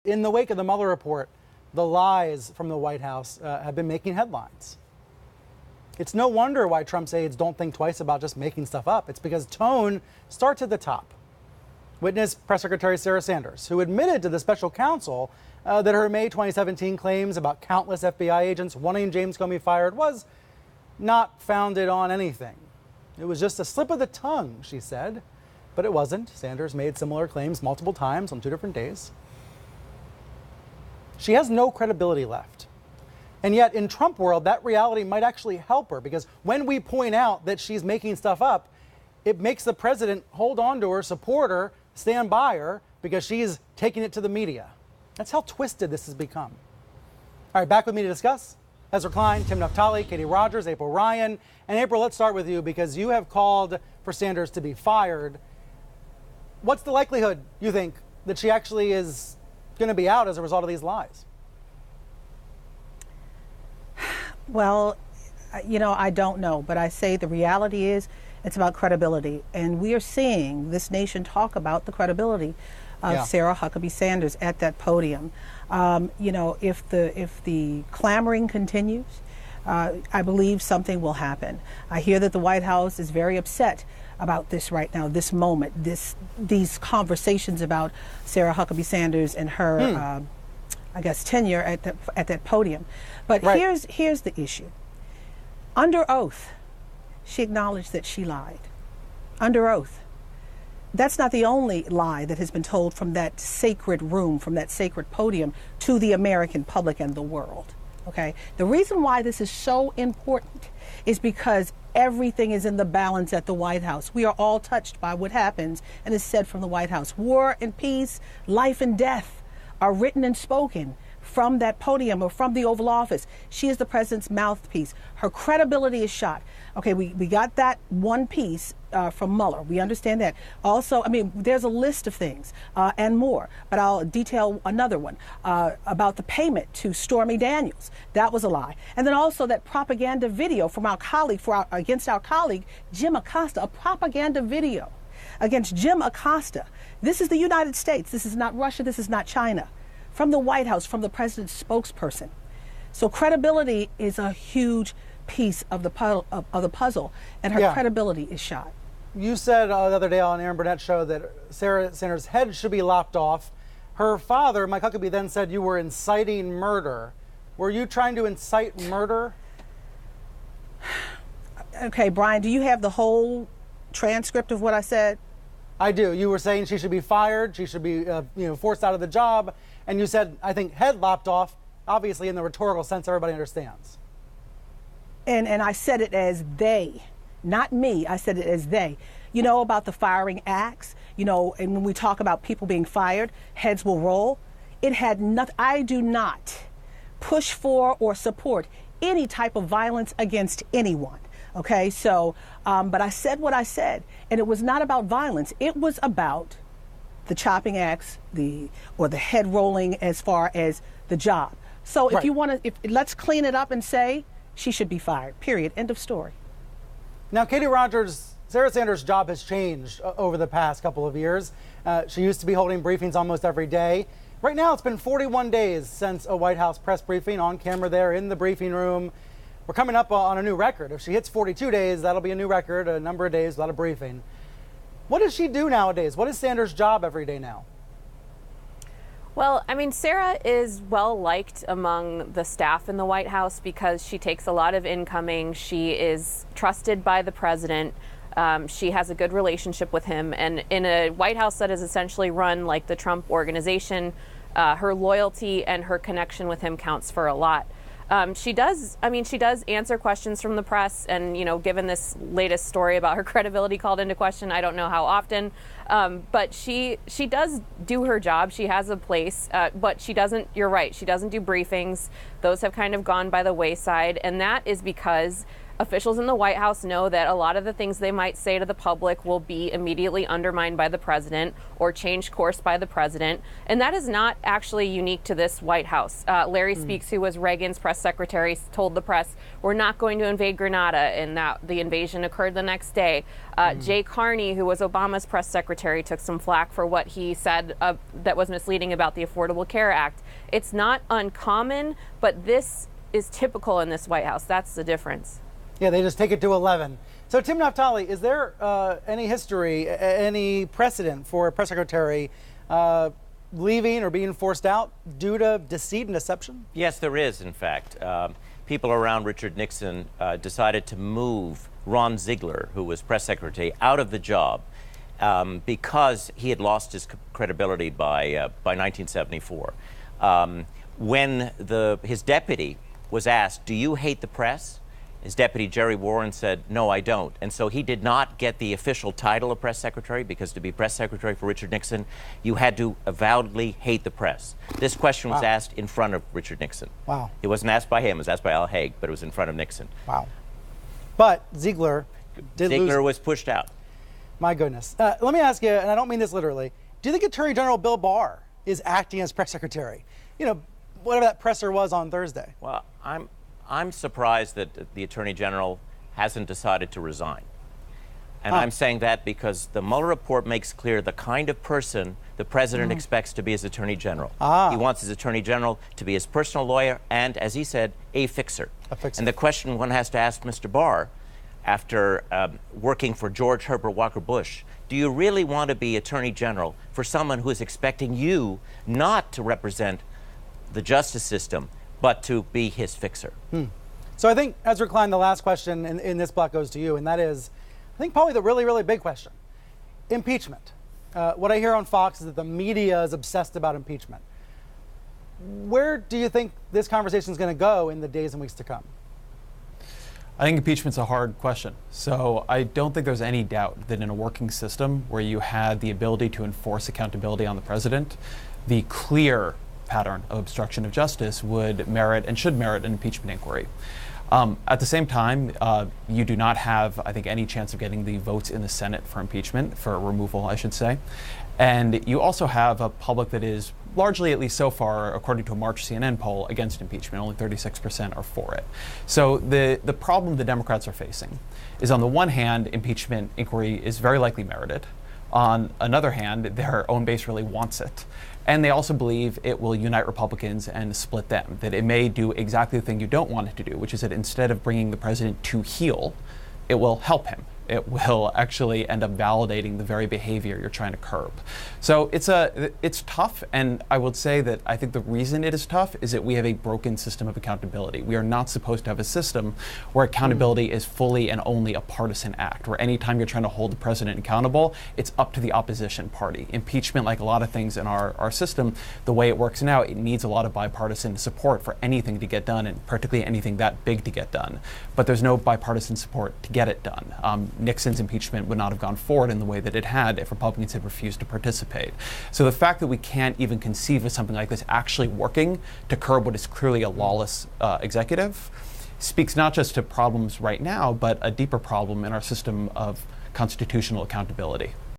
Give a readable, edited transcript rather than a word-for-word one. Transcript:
In the wake of the Mueller report, the lies from the White House have been making headlines. It's no wonder why Trump's aides don't think twice about just making stuff up. It's because tone starts at the top. Witness Press Secretary Sarah Sanders, who admitted to the special counsel that her May 2017 claims about countless FBI agents wanting James Comey fired was not founded on anything. It was just a slip of the tongue, she said. But it wasn't. Sanders made similar claims multiple times on 2 different days. She has no credibility left. And yet in Trump world, that reality might actually help her, because when we point out that she's making stuff up, it makes the president hold on to her, support her, stand by her, because she's taking it to the media. That's how twisted this has become. All right, back with me to discuss. Ezra Klein, Tim Naftali, Katie Rogers, April Ryan. And April, let's start with you, because you have called for Sanders to be fired. What's the likelihood, you think, that she actually is going to be out as a result of these lies? Well, I don't know, but I say the reality is it's about credibility. And we are seeing this nation talk about the credibility of Sarah Huckabee Sanders at that podium. If the clamoring continues, I believe something will happen. I hear that the White House is very upset about this right now, this moment, these conversations about Sarah Huckabee Sanders and her, tenure at that podium. But here's the issue. Under oath, she acknowledged that she lied. Under oath. That's not the only lie that has been told from that sacred room, from that sacred podium to the American public and the world. Okay? The reason why this is so important is because everything is in the balance at the White House. We are all touched by what happens and is said from the White House. War and peace, life and death are written and spoken from that podium or from the Oval Office. She is the president's mouthpiece. Her credibility is shot. Okay, we got that one piece from Mueller. We understand that. Also, there's a list of things and more, but I'll detail another one about the payment to Stormy Daniels. That was a lie. And then also that propaganda video from our colleague, against our colleague, Jim Acosta, a propaganda video against Jim Acosta. This is the United States. This is not Russia. This is not China. From the White House, from the president's spokesperson. So credibility is a huge piece of the puzzle, and her credibility is shot. You said the other day on Aaron Burnett's show that Sarah Sanders' head should be lopped off. Her father, Mike Huckabee, then said you were inciting murder. Were you trying to incite murder? Okay, Brian, do you have the whole transcript of what I said? I do. You were saying she should be fired, she should be forced out of the job, and you said, I think, head lopped off, obviously in the rhetorical sense everybody understands. And I said it as they, not me. I said it as they. You know about the firing acts, and when we talk about people being fired, heads will roll. It had nothing. I do not push for or support any type of violence against anyone. Okay, so, but I said what I said, and it was not about violence. It was about the chopping acts, the head rolling as far as the job. So if you want to, let's clean it up and say she should be fired, period, end of story. Now, Katie Rogers, Sarah Sanders' job has changed over the past couple of years. She used to be holding briefings almost every day. Right now, it's been 41 days since a White House press briefing, on camera there in the briefing room. We're coming up on a new record. If she hits 42 days, that'll be a new record, a number of days without a briefing. What does she do nowadays? What is Sanders' job every day now? Well, Sarah is well liked among the staff in the White House because she takes a lot of incoming. She is trusted by the president. She has a good relationship with him. And in a White House that is essentially run like the Trump organization, her loyalty and her connection with him counts for a lot. She does answer questions from the press, and, given this latest story about her credibility called into question, I don't know how often, but she does do her job. She has a place, but she doesn't, you're right, she doesn't do briefings. Those have kind of gone by the wayside, and that is because officials in the White House know that a lot of the things they might say to the public will be immediately undermined by the president or change course by the president. And that is not actually unique to this White House. Larry Speakes, who was Reagan's press secretary, told the press, we're not going to invade Grenada, and that the invasion occurred the next day. Jay Carney, who was Obama's press secretary, took some flack for what he said that was misleading about the Affordable Care Act. It's not uncommon, but this is typical in this White House. That's the difference. Yeah, they just take it to 11. So, Tim Naftali, is there any history, any precedent for a press secretary leaving or being forced out due to deceit and deception? Yes, there is, in fact. People around Richard Nixon decided to move Ron Ziegler, who was press secretary, out of the job because he had lost his credibility by 1974. When his deputy was asked, do you hate the press? His deputy, Jerry Warren, said, no, I don't. And so he did not get the official title of press secretary, because to be press secretary for Richard Nixon, you had to avowedly hate the press. This question was asked in front of Richard Nixon. Wow. It wasn't asked by him, it was asked by Al Haig, but it was in front of Nixon. Wow. But Ziegler did lose. Ziegler was pushed out. My goodness. Let me ask you, and I don't mean this literally, do you think Attorney General Bill Barr is acting as press secretary? You know, whatever that presser was on Thursday. Well, I'm surprised that the Attorney General hasn't decided to resign. And I'm saying that because the Mueller report makes clear the kind of person the president expects to be his Attorney General. He wants his Attorney General to be his personal lawyer and, as he said, a fixer. And the question one has to ask Mr. Barr, after working for George Herbert Walker Bush, do you really want to be Attorney General for someone who is expecting you not to represent the justice system, but to be his fixer? So I think, Ezra Klein, the last question in this block goes to you, and that is, I think probably the really, really big question. Impeachment. What I hear on Fox is that the media is obsessed about impeachment. Where do you think this conversation is going to go in the days and weeks to come? I think impeachment's a hard question. So I don't think there's any doubt that in a working system where you had the ability to enforce accountability on the president, the clear pattern of obstruction of justice would merit and should merit an impeachment inquiry. At the same time, you do not have, I think, any chance of getting the votes in the Senate for impeachment, for removal, I should say. And you also have a public that is largely, at least so far, according to a March CNN poll, against impeachment. Only 36% are for it. So the problem the Democrats are facing is, on the one hand, impeachment inquiry is very likely merited. On another hand, their own base really wants it. And they also believe it will unite Republicans and split them, that it may do exactly the thing you don't want it to do, which is that instead of bringing the president to heel, it will help him. It will actually end up validating the very behavior you're trying to curb. So it's tough, and I would say that I think the reason it is tough is that we have a broken system of accountability. We are not supposed to have a system where accountability is fully and only a partisan act, where anytime you're trying to hold the president accountable, it's up to the opposition party. Impeachment, like a lot of things in our system, the way it works now, it needs a lot of bipartisan support for anything to get done, and particularly anything that big to get done. But there's no bipartisan support to get it done. Nixon's impeachment would not have gone forward in the way that it had if Republicans had refused to participate. So the fact that we can't even conceive of something like this actually working to curb what is clearly a lawless executive speaks not just to problems right now, but a deeper problem in our system of constitutional accountability.